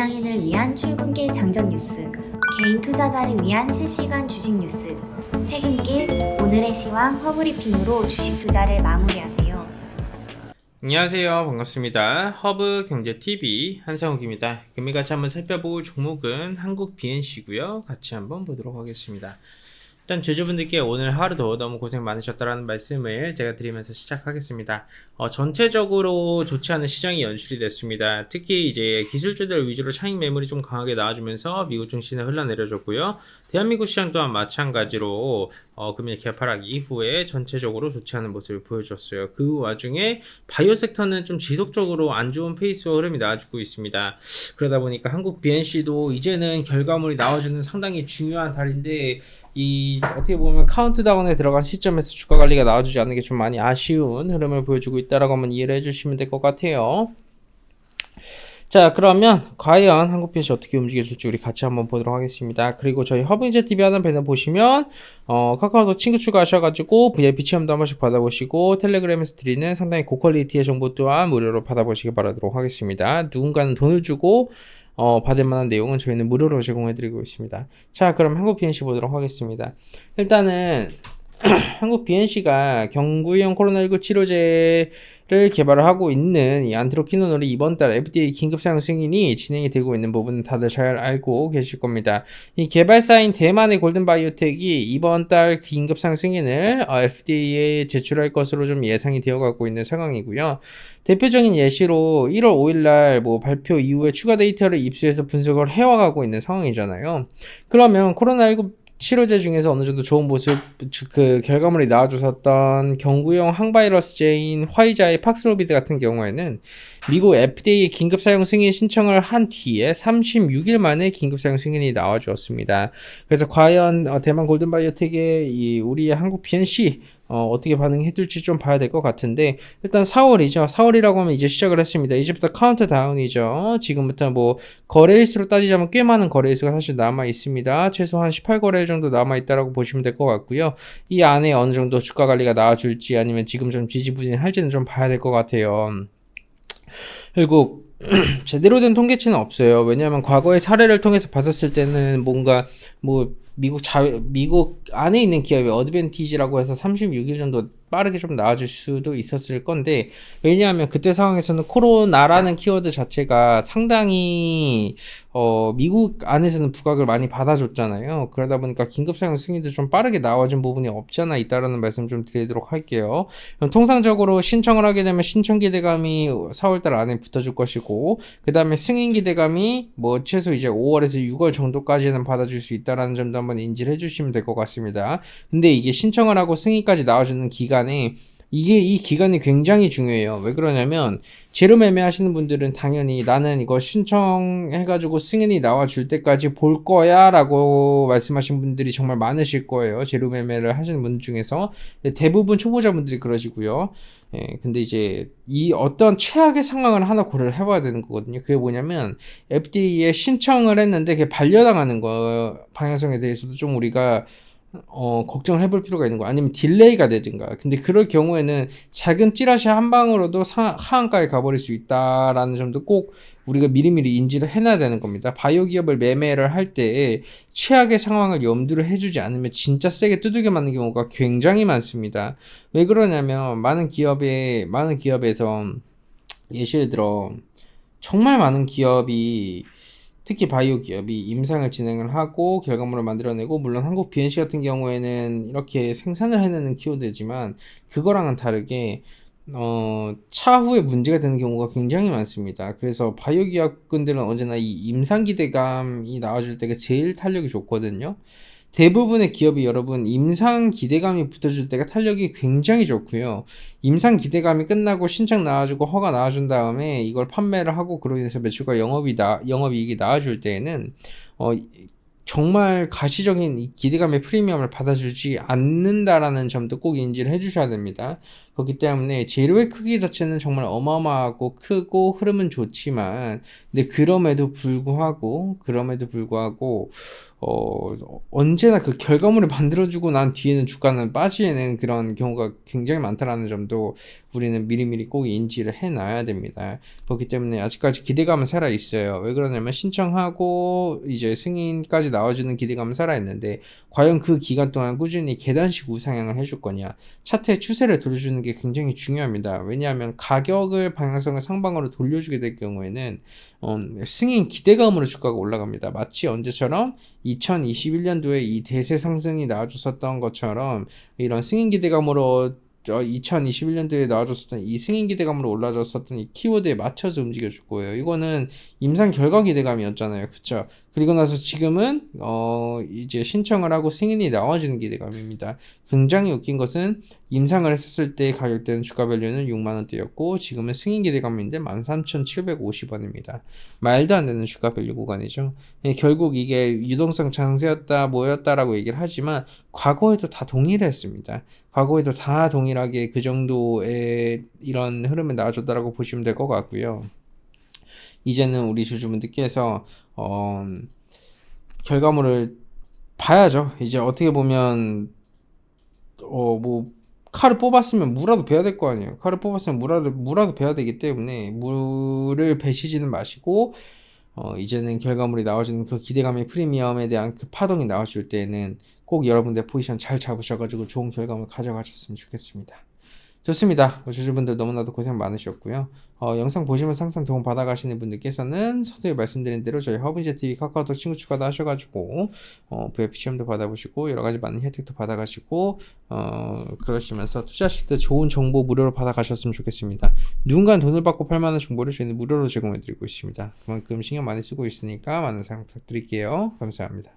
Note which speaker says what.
Speaker 1: 비장애인을 위한 출근길 장전 뉴스, 개인 투자자를 위한 실시간 주식 뉴스, 퇴근길 오늘의 시황 허브리핑으로 주식 투자를 마무리하세요.
Speaker 2: 안녕하세요. 반갑습니다. 허브경제TV 한상욱입니다. 금일 같이 한번 살펴볼 종목은 한국 BNC고요. 같이 한번 보도록 하겠습니다. 일단 주주분들께 오늘 하루도 너무 고생 많으셨다라는 말씀을 제가 드리면서 시작하겠습니다. 전체적으로 좋지 않은 시장이 연출이 됐습니다. 특히 이제 기술주들 위주로 차익 매물이 좀 강하게 나와주면서 미국 증시는 흘러내려졌고요. 대한민국 시장 또한 마찬가지로 금일 개파락 이후에 전체적으로 좋지 않은 모습을 보여줬어요. 그 와중에 바이오 섹터는 좀 지속적으로 안 좋은 페이스와 흐름이 나와주고 있습니다. 그러다 보니까 한국 BNC도 이제는 결과물이 나와주는 상당히 중요한 달인데 이 어떻게 보면 카운트다운에 들어간 시점에서 주가 관리가 나와주지 않는 게 좀 많이 아쉬운 흐름을 보여주고 있다라고 한번 이해를 해주시면 될 것 같아요. 자, 그러면 과연 한국 BNC 어떻게 움직여줄지 우리 같이 한번 보도록 하겠습니다. 그리고 저희 허브인제TV 하는 배너 보시면 카카오톡 친구 추가하셔가지고 VIP 체험도 한 번씩 받아보시고 텔레그램에서 드리는 상당히 고퀄리티의 정보 또한 무료로 받아보시기 바라도록 하겠습니다. 누군가는 돈을 주고 받을 만한 내용은 저희는 무료로 제공해드리고 있습니다. 자, 그럼 한국 BNC 보도록 하겠습니다. 일단은 한국 BNC가 경구용 코로나19 치료제를 개발을 하고 있는 이 안트로키노놀이 이번 달 FDA 긴급 사용 승인이 진행이 되고 있는 부분은 다들 잘 알고 계실 겁니다. 이 개발사인 대만의 골든바이오텍이 이번 달 긴급 사용 승인을 FDA에 제출할 것으로 좀 예상이 되어가고 있는 상황이고요. 대표적인 예시로 1월 5일날 발표 이후에 추가 데이터를 입수해서 분석을 해와가고 있는 상황이잖아요. 그러면 코로나19 치료제 중에서 어느 정도 좋은 모습, 그 결과물이 나와줬었던 경구용 항바이러스제인 화이자의 팍스로비드 같은 경우에는 미국 FDA 긴급 사용 승인 신청을 한 뒤에 36일 만에 긴급 사용 승인이 나와주었습니다. 그래서 과연 대만 골든바이오텍의 우리 한국 BNC 어떻게 반응해줄지 좀 봐야 될 것 같은데, 일단 4월이죠. 4월이라고 하면 이제 시작을 했습니다. 이제부터 카운트다운이죠. 지금부터 거래일수로 따지자면 꽤 많은 거래일수가 사실 남아 있습니다. 최소한 18거래 정도 남아 있다라고 보시면 될 것 같고요. 이 안에 어느 정도 주가 관리가 나와줄지 아니면 지금 좀 지지부진할지는 좀 봐야 될 것 같아요. 그리고 제대로 된 통계치는 없어요. 왜냐하면 과거의 사례를 통해서 봤었을 때는 뭔가 미국 안에 있는 기업의 어드밴티지라고 해서 36일 정도 빠르게 좀 나와줄 수도 있었을 건데, 왜냐하면 그때 상황에서는 코로나라는 키워드 자체가 상당히 미국 안에서는 부각을 많이 받아줬잖아요. 그러다 보니까 긴급사용 승인도 좀 빠르게 나와준 부분이 없지 않아 있다라는 말씀 좀 드리도록 할게요. 통상적으로 신청을 하게 되면 신청 기대감이 4월달 안에 붙어줄 것이고, 그 다음에 승인 기대감이 최소 이제 5월에서 6월 정도까지는 받아줄 수 있다라는 점도 한번 인지를 해주시면 될 것 같습니다. 근데 이게 신청을 하고 승인까지 나와주는 기간에 이 기간이 굉장히 중요해요. 왜 그러냐면 제로 매매 하시는 분들은 당연히 나는 이거 신청해가지고 승인이 나와줄 때까지 볼 거야 라고 말씀하신 분들이 정말 많으실 거예요. 제로 매매를 하시는 분 중에서. 대부분 초보자분들이 그러시고요. 근데 이제 이 어떤 최악의 상황을 하나 고려를 해봐야 되는 거거든요. 그게 뭐냐면 FDA에 신청을 했는데 그게 반려당하는 거 방향성에 대해서도 좀 우리가 걱정을 해볼 필요가 있는 거, 아니면 딜레이가 되든가. 근데 그럴 경우에는 작은 찌라시 한 방으로도 하한가에 가버릴 수 있다라는 점도 꼭 우리가 미리미리 인지를 해놔야 되는 겁니다. 바이오 기업을 매매를 할 때 최악의 상황을 염두를 해주지 않으면 진짜 세게 두들겨 맞는 경우가 굉장히 많습니다. 왜 그러냐면 많은 기업에서 예시를 들어 정말 많은 기업이, 특히 바이오 기업이 임상을 진행을 하고 결과물을 만들어내고, 물론 한국 BNC 같은 경우에는 이렇게 생산을 해내는 키워드지만 그거랑은 다르게 차후에 문제가 되는 경우가 굉장히 많습니다. 그래서 바이오 기업군들은 언제나 이 임상 기대감이 나와줄 때가 제일 탄력이 좋거든요. 대부분의 기업이 여러분 임상 기대감이 붙어줄 때가 탄력이 굉장히 좋고요. 임상 기대감이 끝나고 신청 나와주고 허가 나와준 다음에 이걸 판매를 하고 그로 인해서 매출과 영업이익이 나와줄 때에는 정말 가시적인 기대감의 프리미엄을 받아주지 않는다라는 점도 꼭 인지를 해주셔야 됩니다. 그렇기 때문에 재료의 크기 자체는 정말 어마어마하고 크고 흐름은 좋지만, 근데 그럼에도 불구하고 언제나 그 결과물을 만들어주고 난 뒤에는 주가는 빠지는 그런 경우가 굉장히 많다라는 점도 우리는 미리미리 꼭 인지를 해놔야 됩니다. 그렇기 때문에 아직까지 기대감은 살아있어요. 왜 그러냐면 신청하고 이제 승인까지 나와주는 기대감은 살아있는데 과연 그 기간 동안 꾸준히 계단식 우상향을 해줄 거냐, 차트의 추세를 돌려주는 게 굉장히 중요합니다. 왜냐하면 가격을 방향성을 상방으로 돌려주게 될 경우에는 승인 기대감으로 주가가 올라갑니다. 마치 언제처럼 2021년도에 이 대세 상승이 나와줬었던 것처럼 이런 승인 기대감으로 2021년도에 나와줬었던 이 승인 기대감으로 올라졌었던 이 키워드에 맞춰서 움직여줄 거예요. 이거는 임상 결과 기대감이었잖아요. 그쵸? 그리고 나서 지금은 이제 신청을 하고 승인이 나와주는 기대감입니다. 굉장히 웃긴 것은 임상을 했었을 때 가격대는 주가 밸류는 6만원대였고 지금은 승인 기대감인데 13,750원입니다. 말도 안 되는 주가 밸류 구간이죠. 결국 이게 유동성 장세였다 뭐였다라고 얘기를 하지만 과거에도 다 동일했습니다. 과거에도 다 동일하게 그 정도의 이런 흐름을 나와줬다라고 보시면 될 것 같고요. 이제는 우리 주주분들께서 결과물을 봐야죠. 이제 어떻게 보면 뭐 칼을 뽑았으면 무라도 베야 될 거 아니에요. 칼을 뽑았으면 무라도 베야 되기 때문에 물을 베시지는 마시고 이제는 결과물이 나와주는 그 기대감의 프리미엄에 대한 그 파동이 나와줄 때에는 꼭 여러분들 포지션 잘 잡으셔가지고 좋은 결과물 가져가셨으면 좋겠습니다. 좋습니다. 주주분들 너무나도 고생 많으셨고요. 영상 보시면서 항상 도움 받아가시는 분들께서는 서두에 말씀드린 대로 저희 허브인제TV 카카오톡 친구 추가도 하셔가지고 VIP 시험도 받아보시고 여러가지 많은 혜택도 받아가시고 그러시면서 투자하실 때 좋은 정보 무료로 받아가셨으면 좋겠습니다. 누군가는 돈을 받고 팔만한 정보를 저희는 무료로 제공해드리고 있습니다. 그만큼 신경 많이 쓰고 있으니까 많은 사랑 부탁드릴게요. 감사합니다.